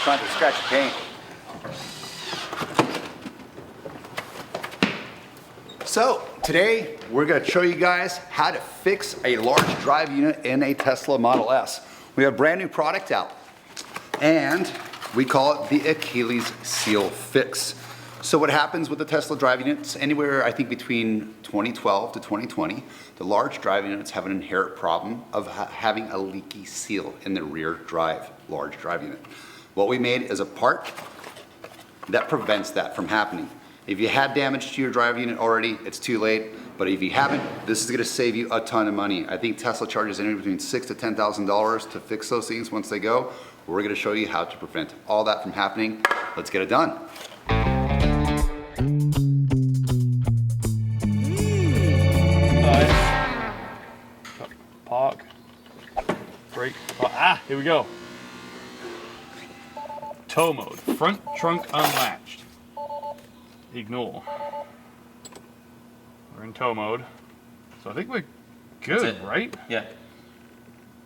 trying to scratch paint. So today we're going to show you guys how to fix a large drive unit in a Tesla Model S. We have a brand new product out and we call it the Achilles Seal fix. So what happens with the Tesla drive units, anywhere I think between 2012 to 2020, the large drive units have an inherent problem of having a leaky seal in the rear drive, large drive unit. What we made is a part that prevents that from happening. If you had damage to your drive unit already, it's too late. But if you haven't, this is gonna save you a ton of money. I think Tesla charges anywhere between $6,000 to $10,000 to fix those things once they go. We're gonna show you how to prevent all that from happening. Let's get it done. Park, brake, here we go. Tow mode, front trunk unlatched. Ignore. We're in tow mode. So I think we're good, right? Yeah.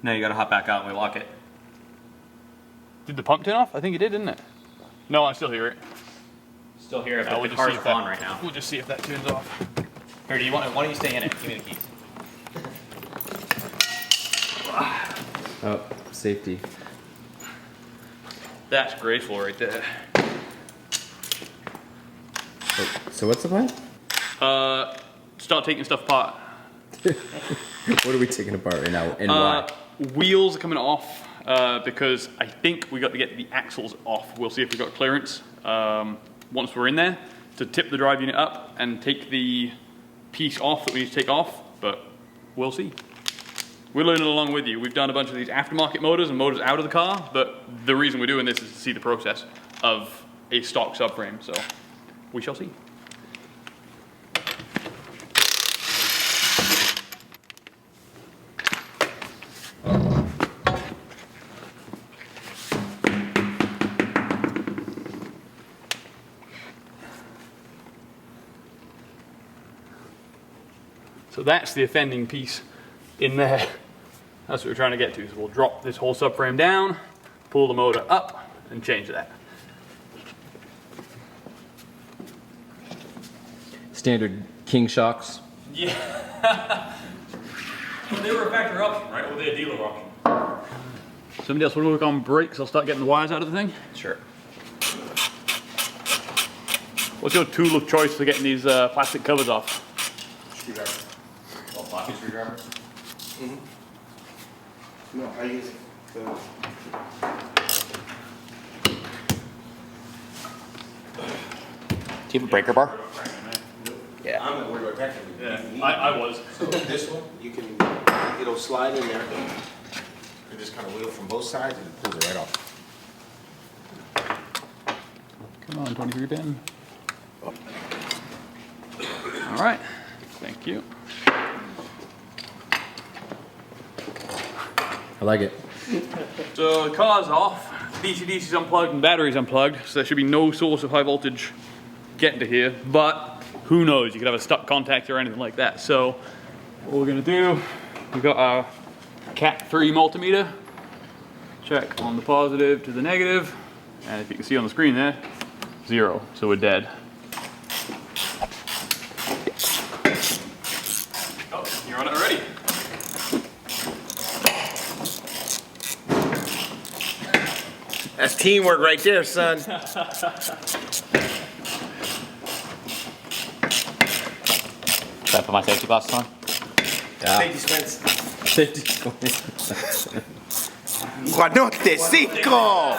Now you gotta hop back out and we lock it. Did the pump turn off? I think it did, didn't it? No, I still hear it. Still here, but we'll the car's on right now. We'll just see if that turns off. Here, why don't you stay in it? Give me the keys. Oh, safety. That's graceful right there. So what's the plan? Start taking stuff apart. What are we taking apart right now and why? Wheels are coming off because I think we got to get the axles off. We'll see if we got clearance once we're in there to tip the drive unit up and take the piece off that we need to take off, but we'll see. We're learning along with you. We've done a bunch of these aftermarket motors and motors out of the car, but the reason we're doing this is to see the process of a stock subframe, so we shall see. So that's the offending piece in there. That's what we're trying to get to. So we'll drop this whole subframe down, pull the motor up, and change that. Standard King shocks. Yeah. Well, they were a factory option, right? Or they're a dealer option. Somebody else want to work on brakes? I'll start getting the wires out of the thing. Sure. What's your tool of choice for getting these plastic covers off? Screwdriver. Oh, pocket screwdriver? Mm-hmm. No, I use the... Do you have a breaker bar? Yeah. I'm not worried about technically. Yeah, I was. So this one, you can, it'll slide in there. You just kind of wheel from both sides and it pulls it right off. Come on, 23 pin. All right, thank you. I like it. So the car's off, DC-DC's unplugged and battery's unplugged, so there should be no source of high voltage getting to here, but who knows, you could have a stuck contactor or anything like that. So what we're gonna do, we've got our Cat 3 multimeter, check on the positive to the negative, and if you can see on the screen there, 0, so we're dead. Oh, you're on it already. That's teamwork right there, son. Should I put my safety glasses on? Safety Spence. Safety. Guanote Cinco!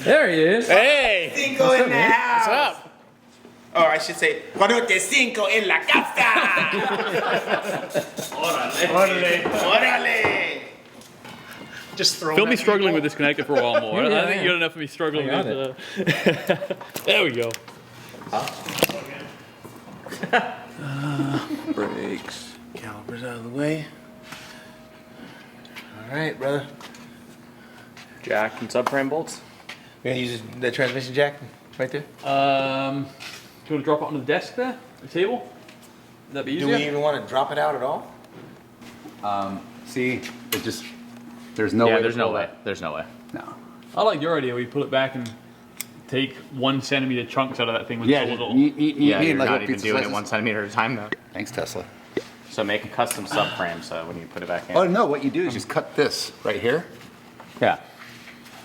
There he is. Hey! Cinco in the house! What's up? Or I should say, Guanote Cinco en la casa! Orale. Orale! Just throw Phil be struggling with this connector for a while more. Yeah, I think you got enough of me struggling I got with there we go. Brakes. Calipers out of the way. All right, brother. Jack and subframe bolts. We're gonna use the transmission jack right there. Do you want to drop it onto the desk there, the table? Would that be Do easier? we even want to drop it out at all? See, it just, there's no way. There's no way. There's no way. No. I like your idea where you pull it back and take 1 centimeter chunks out of that thing with Yeah, a little. Yeah, you're like not a even pizza doing it slices. 1 centimeter at a time though. Thanks, Tesla. So make a custom subframe so when you put it back in. Oh no, what you do is just cut this right here. Yeah.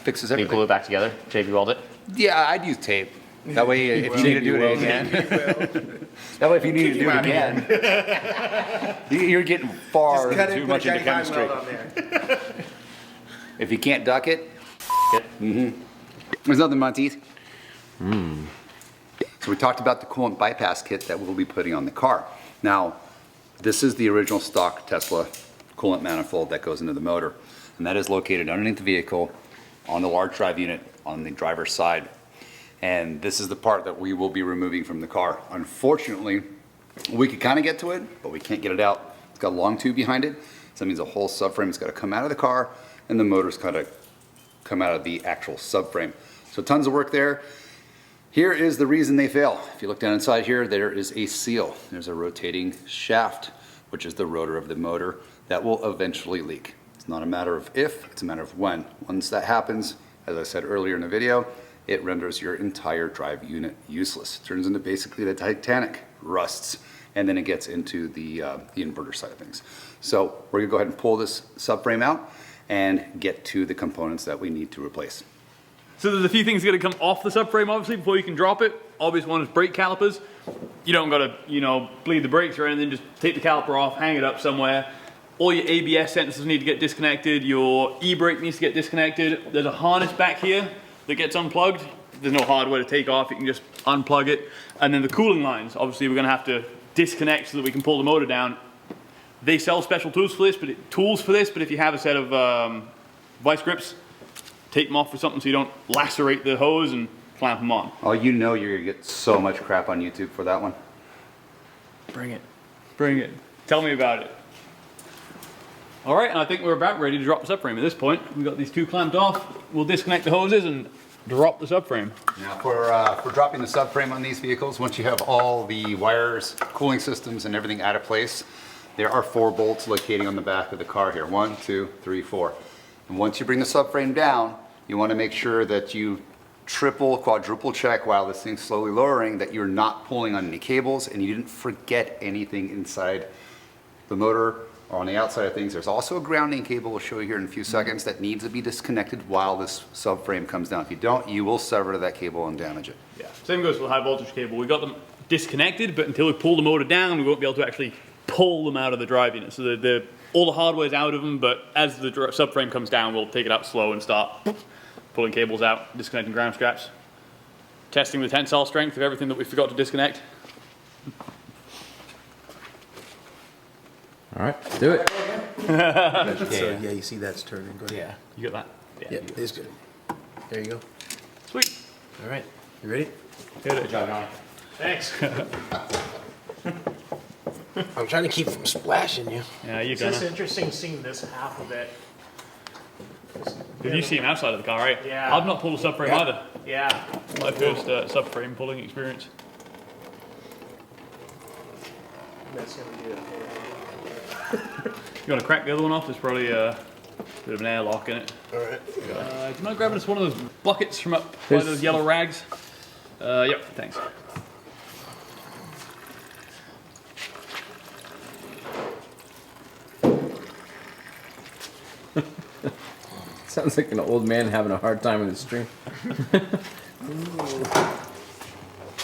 Fixes You everything. glue it back together, JB weld it. Yeah, I'd use tape. That way, if you need to do it again. That way, if you need to do it again, you're getting far Cut it, too put much a into Johnny chemistry. Weld on there. If you can't duck it, It. there's nothing in my teeth. So we talked about the coolant bypass kit that we'll be putting on the car. Now, this is the original stock Tesla coolant manifold that goes into the motor, and that is located underneath the vehicle on the large drive unit on the driver's side. And this is the part that we will be removing from the car. Unfortunately, we could kind of get to it, but we can't get it out. It's got a long tube behind it, so that means the whole subframe has got to come out of the car, and the motor's got to come out of the actual subframe. So tons of work there. Here is the reason they fail. If you look down inside here, there is a seal. There's a rotating shaft, which is the rotor of the motor, that will eventually leak. It's not a matter of if, it's a matter of when. Once that happens, as I said earlier in the video, it renders your entire drive unit useless. It turns into basically the Titanic, rusts, and then it gets into the inverter side of things. So we're gonna go ahead and pull this subframe out and get to the components that we need to replace. So there's a few things that come off the subframe, obviously, before you can drop it. Obvious one is brake calipers. You don't gotta, bleed the brakes or anything. Just take the caliper off, hang it up somewhere. All your ABS sensors need to get disconnected. Your e-brake needs to get disconnected. There's a harness back here that gets unplugged. There's no hardware to take off. You can just unplug it. And then the cooling lines, obviously, we're gonna have to disconnect so that we can pull the motor down. They sell special tools for this, but if you have a set of vice grips, take them off with something so you don't lacerate the hose and clamp them on. Oh, you know you're gonna get so much crap on YouTube for that one. Bring it. Bring it. Tell me about it. All right, and I think we're about ready to drop the subframe at this point. We've got these two clamped off. We'll disconnect the hoses and drop the subframe. Now for dropping the subframe on these vehicles, once you have all the wires, cooling systems, and everything out of place, there are 4 bolts locating on the back of the car here. 1, 2, 3, 4. And once you bring the subframe down, you want to make sure that you triple, quadruple check while this thing's slowly lowering that you're not pulling on any cables and you didn't forget anything inside the motor or on the outside of things. There's also a grounding cable we'll show you here in a few seconds that needs to be disconnected while this subframe comes down. If you don't, you will sever that cable and damage it. Yeah. Same goes for the high voltage cable. We got them disconnected, but until we pull the motor down, we won't be able to actually pull them out of the drive unit. So all the hardware's out of them, but as the subframe comes down, we'll take it out slow and start pulling cables out, disconnecting ground straps, testing the tensile strength of everything that we forgot to disconnect. All right, let's do it. So yeah, you see that's turning. Go ahead. Yeah. You got that? Yeah, it's good. There you go. Sweet. All right, you ready? Hit it. Good job, Johnny. Thanks. I'm trying to keep from splashing you. Yeah, you It's gonna. just interesting seeing this half of it. Did you see him outside of the car, right? Yeah. I've not pulled a subframe Yeah. either. Yeah. My first subframe pulling experience. That's gonna be it. You want to crack the other one off? There's probably a bit of an airlock in it. All right. Do you mind grabbing us one of those buckets from up by those yellow rags? Yep, thanks. Sounds like an old man having a hard time with his string.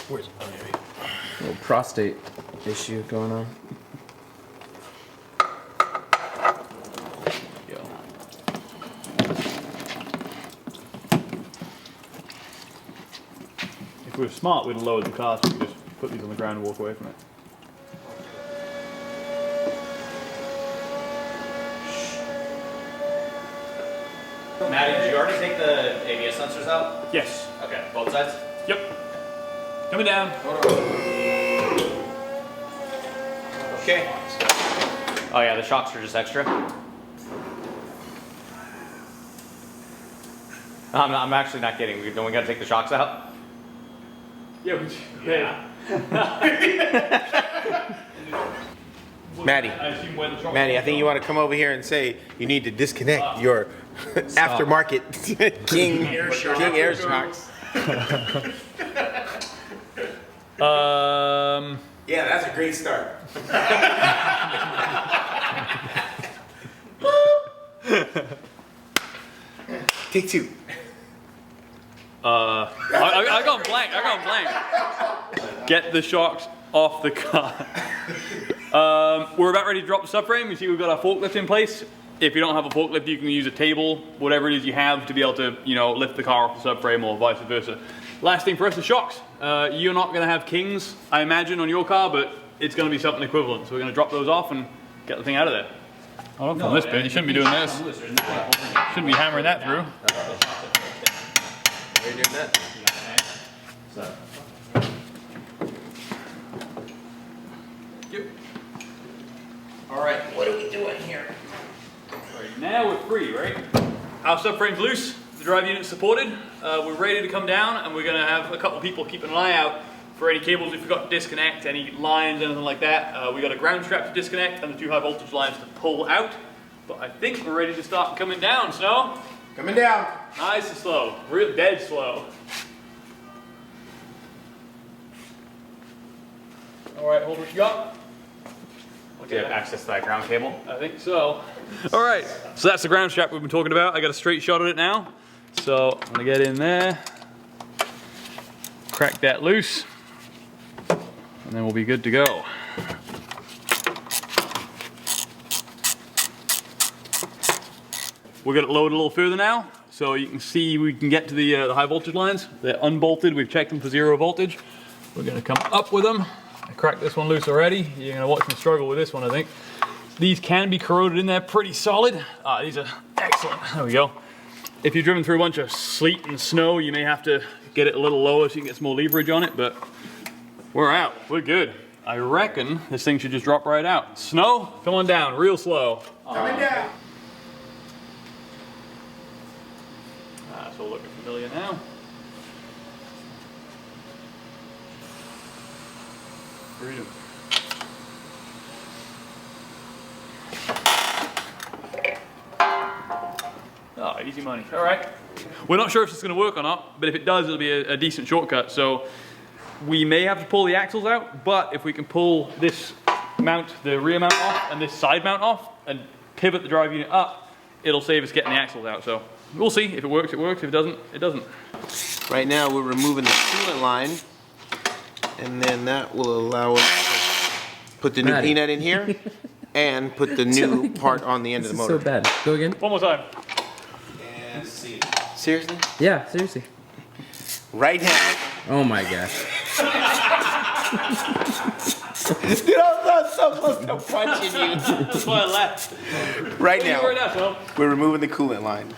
Where's A little prostate issue going on. Yo. If we were smart, we'd have lowered the car so we could just put these on the ground and walk away from it. Maddie, did you already take the ABS sensors out? Yes. Okay, both sides? Yep. Coming down. Okay. Oh yeah, the shocks are just extra. I'm actually not kidding. Don't we gotta take the shocks out? Yeah, Yeah. Well, Maddie, I assume where the shock Maddie, I think you want to come over here and say you need to disconnect your aftermarket King Air Shocks. Yeah, that's a great start. Take two. I gone blank. Get the shocks off the car. We're about ready to drop the subframe. You see we've got our forklift in place. If you don't have a forklift, you can use a table, whatever it is you have to be able to, you know, lift the car off the subframe or vice versa. Last thing for us is shocks. You're not going to have Kings, I imagine, on your car, but it's going to be something equivalent. So we're going to drop those off and get the thing out of there. Oh, not from this bit. You shouldn't be doing this. Shouldn't be hammering that through. Why are you doing that? All right, what are we doing here? Right, now we're free, right? Our subframe's loose, the drive unit's supported. We're ready to come down, and we're gonna have a couple people keeping an eye out for any cables we forgot to disconnect, any lines, anything like that. We got a ground strap to disconnect and the 2 high voltage lines to pull out. But I think we're ready to start coming down, Snow. Coming down. Nice and slow, real dead slow. All right, hold what you got. Do you have access to that ground cable? I think so. All right, so that's the ground strap we've been talking about. I got a straight shot at it now. So I'm gonna get in there, crack that loose, and then we'll be good to go. We're gonna load a little further now, so you can see we can get to the high voltage lines. They're unbolted, we've checked them for 0 voltage. We're gonna come up with them. I cracked this one loose already. You're gonna watch me struggle with this one, I think. These can be corroded in there pretty solid. These are excellent, there we go. If you're driven through a bunch of sleet and snow, you may have to get it a little lower so you can get some more leverage on it, but we're out, we're good. I reckon this thing should just drop right out. Snow, come on down, real slow. Coming down. It's all looking familiar now. Freedom. Oh, easy money. All right. We're not sure if it's going to work or not, but if it does, it'll be a decent shortcut. So we may have to pull the axles out, but if we can pull this mount, the rear mount off, and this side mount off, and pivot the drive unit up, it'll save us getting the axles out. So we'll see. If it works, it works. If it doesn't, it doesn't. Right now we're removing the coolant line, and then that will allow us to put the new Maddie. peanut in here and put the new part on the end of This the is motor. so bad. Go again? One more time. And see. Seriously? Yeah, seriously. Right now. Oh my gosh. Dude, I was so close to punching you. That's why I left. Right What are you worried now, about, Snow? we're removing the coolant line.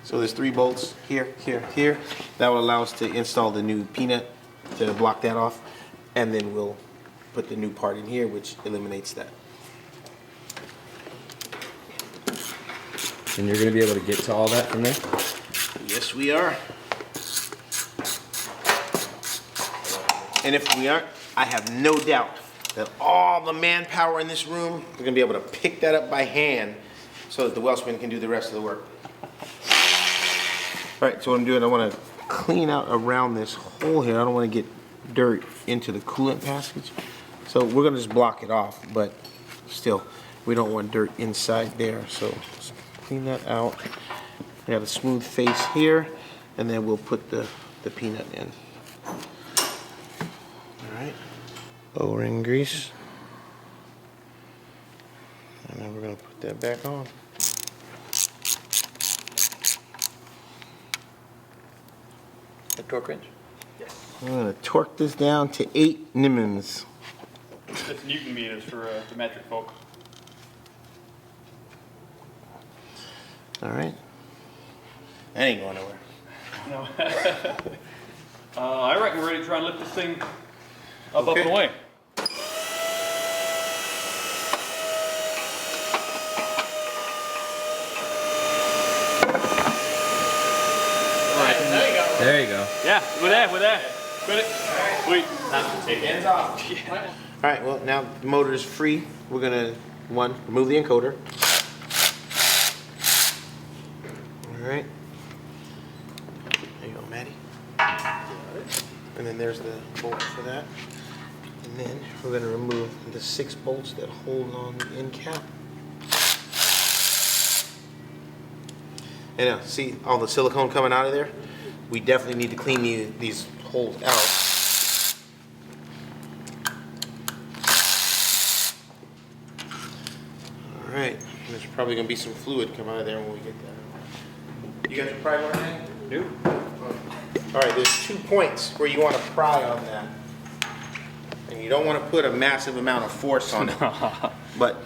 So there's 3 bolts here, here, here. That will allow us to install the new peanut to block that off. And then we'll put the new part in here, which eliminates that. And you're gonna be able to get to all that from there? Yes, we are. And if we aren't, I have no doubt that all the manpower in this room are gonna be able to pick that up by hand so that the Welshman can do the rest of the work. All right, so what I'm doing, I wanna clean out around this hole here. I don't wanna get dirt into the coolant passage. So we're gonna just block it off, but still, we don't want dirt inside there. So let's clean that out. We got a smooth face here, and then we'll put the peanut in. All right, O-ring grease. And then we're gonna put that back on. The torque wrench? I'm gonna torque this down to 8 newtons. It's Newton meters for the metric folk. All right. That ain't going nowhere. No. I reckon we're ready to try and lift this thing up Okay. and away. There you go. Yeah, we're there. Got it. Sweet. Take hands off. Yeah. All right, well, now the motor is free. We're gonna, remove the encoder. All right. There you go, Maddie. And then there's the bolt for that. And then we're gonna remove the 6 bolts that hold on the end cap. And now, see all the silicone coming out of there? We definitely need to clean these holes out. All right, there's probably gonna be some fluid come out of there when we get that. You got your pry bar, Maddie? Nope. All right, there's 2 points where you want to pry on that. And you don't want to put a massive amount of force on it. But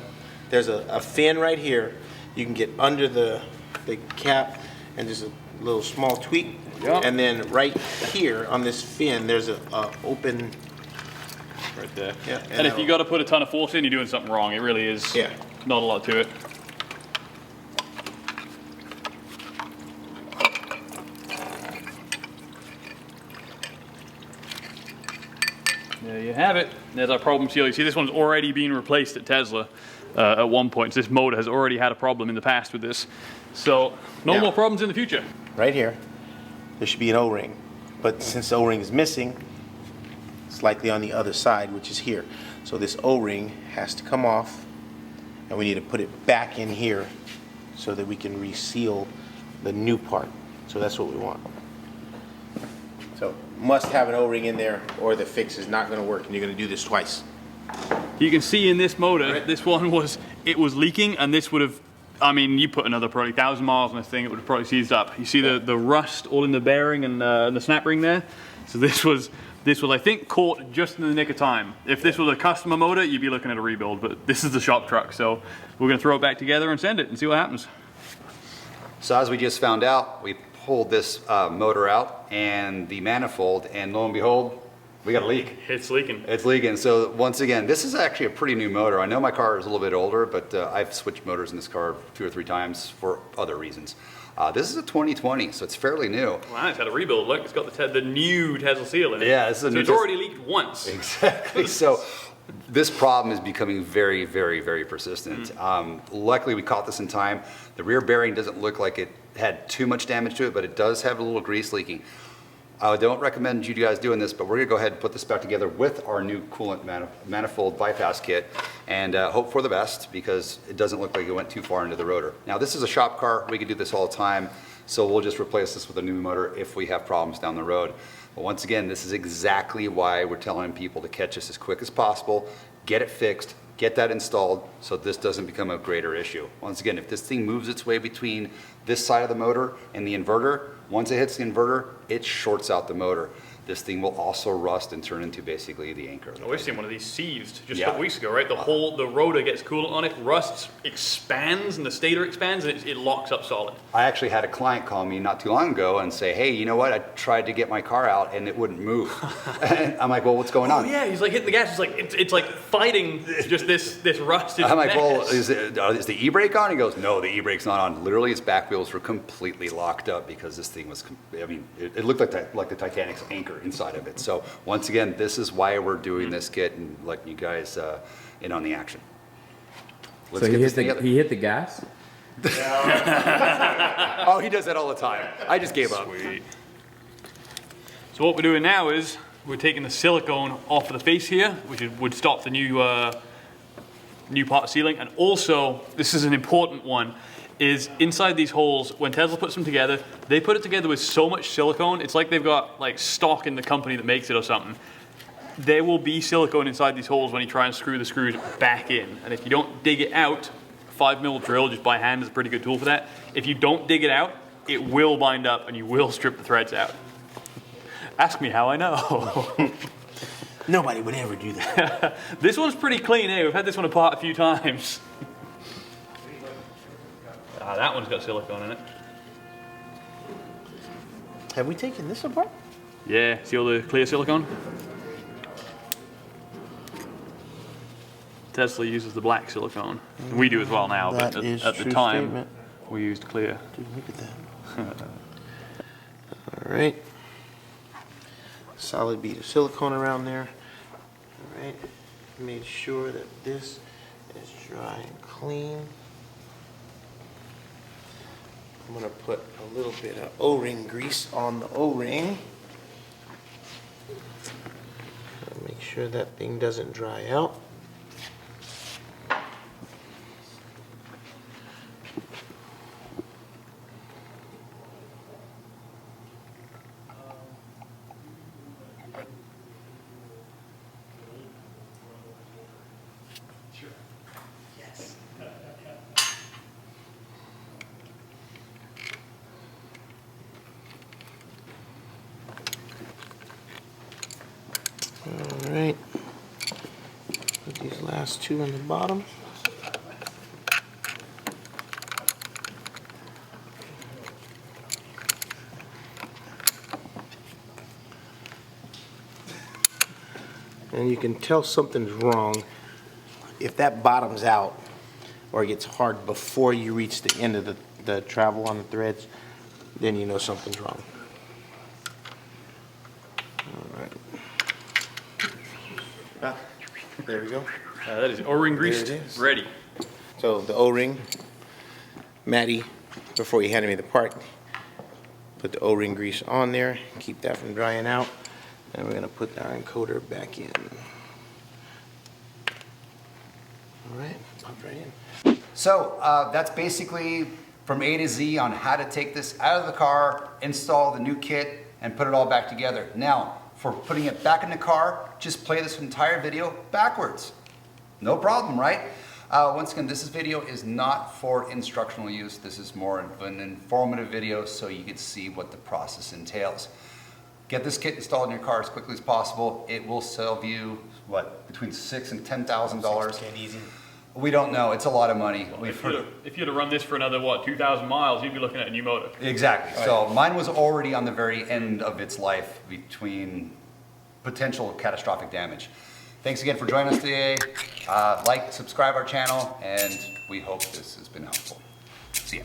there's a fin right here. You can get under the cap and just a little small tweak. Yep. And then right here on this fin, there's a open. Right there. Yeah, And if you got to put a ton of force in, you're doing something wrong. It really is not a lot to it. There you have it. There's our problem seal. You see this one's already been replaced at Tesla at one point. So this motor has already had a problem in the past with this. So no more problems in the future. Right here, there should be an O-ring. But since the O-ring is missing, it's likely on the other side, which is here. So this O-ring has to come off, and we need to put it back in here so that we can reseal the new part. So that's what we want. So must have an O-ring in there or the fix is not going to work, and you're going to do this twice. You can see in this motor, this one was leaking, and this would have, I mean, you put another probably 1,000 miles on this thing, it would have probably seized up. You see the rust all in the bearing and the snap ring there? So this was, I think, caught just in the nick of time. If this was a customer motor, you'd be looking at a rebuild, but this is the shop truck, so we're gonna throw it back together and send it and see what happens. So as we just found out, we pulled this motor out and the manifold, and lo and behold, we got a leak. It's leaking. It's leaking. So once again, this is actually a pretty new motor. I know my car is a little bit older, but I've switched motors in this car 2 or 3 times for other reasons. This is a 2020, so it's fairly new. Wow, it's had a rebuild. Look, it's got the new Tesla seal in it. Yeah, this is a so new it's already leaked once. Exactly. So this problem is becoming very, very, very persistent. Luckily, we caught this in time. The rear bearing doesn't look like it had too much damage to it, but it does have a little grease leaking. I don't recommend you guys doing this, but we're gonna go ahead and put this back together with our new coolant manifold bypass kit and hope for the best, because it doesn't look like it went too far into the rotor. Now this is a shop car, we can do this all the time, so we'll just replace this with a new motor if we have problems down the road. But once again, this is exactly why we're telling people to catch us as quick as possible, get it fixed, get that installed so this doesn't become a greater issue. Once again, if this thing moves its way between this side of the motor and the inverter, once it hits the inverter, it shorts out the motor. This thing will also rust and turn into basically the anchor. Oh, we've seen one of these seized just a couple weeks ago, right? The rotor gets coolant on it, rusts, expands, and the stator expands, and it locks up solid. I actually had a client call me not too long ago and say, hey, you know what? I tried to get my car out and it wouldn't move. And I'm like, well, what's going on? Yeah, he's like hitting the gas. It's like fighting just this rusted I'm like, mess. well, is the e-brake on? He goes, no, the e-brake's not on. Literally, its back wheels were completely locked up because this thing was, I mean, it looked like the Titanic's anchor inside of it. So once again, this is why we're doing this kit and letting you guys in on the action. Let's So get this together. he hit the gas? Oh, he does that all the time. I just gave up. Sweet. So what we're doing now is we're taking the silicone off of the face here, which would stop the new part sealing. And also, this is an important one, is inside these holes, when Tesla puts them together, they put it together with so much silicone, it's like they've got like stock in the company that makes it or something. There will be silicone inside these holes when you try and screw the screws back in. And if you don't dig it out, 5mm drill just by hand is a pretty good tool for that. If you don't dig it out, it will bind up and you will strip the threads out. Ask me how I know. Nobody would ever do that. This one's pretty clean, eh? We've had this one apart a few times. That one's got silicone in it. Have we taken this apart? Yeah, see all the clear silicone? Tesla uses the black silicone. And we do as well now, but That is at the true time, statement. we used clear. Dude, look at that. All right. Solid bead of silicone around there. All right. made sure that this is dry and clean. I'm gonna put a little bit of O-ring grease on the O-ring. Make sure that thing doesn't dry out. All right, put these last two on the bottom. And you can tell something's wrong if that bottoms out or gets hard before you reach the end of the travel on the threads, then you know something's wrong. All right. Ah, there we go. That is O-ring greased, There it is. ready. So the O-ring, Maddie, before he handed me the part, put the O-ring grease on there, keep that from drying out, and we're gonna put the iron coater back in. All right, pop right in. So that's basically from A to Z on how to take this out of the car, install the new kit, and put it all back together. Now, for putting it back in the car, just play this entire video backwards. No problem, right? Once again, this video is not for instructional use. This is more of an informative video so you can see what the process entails. Get this kit installed in your car as quickly as possible. It will save you, what, between $6,000 and $10,000? Easy. We don't know. It's a lot of money. If you'd have run this for another, what, 2,000 miles, you'd be looking at a new motor. Exactly. So mine was already on the very end of its life between potential catastrophic damage. Thanks again for joining us today. Like, subscribe our channel, and we hope this has been helpful. See ya.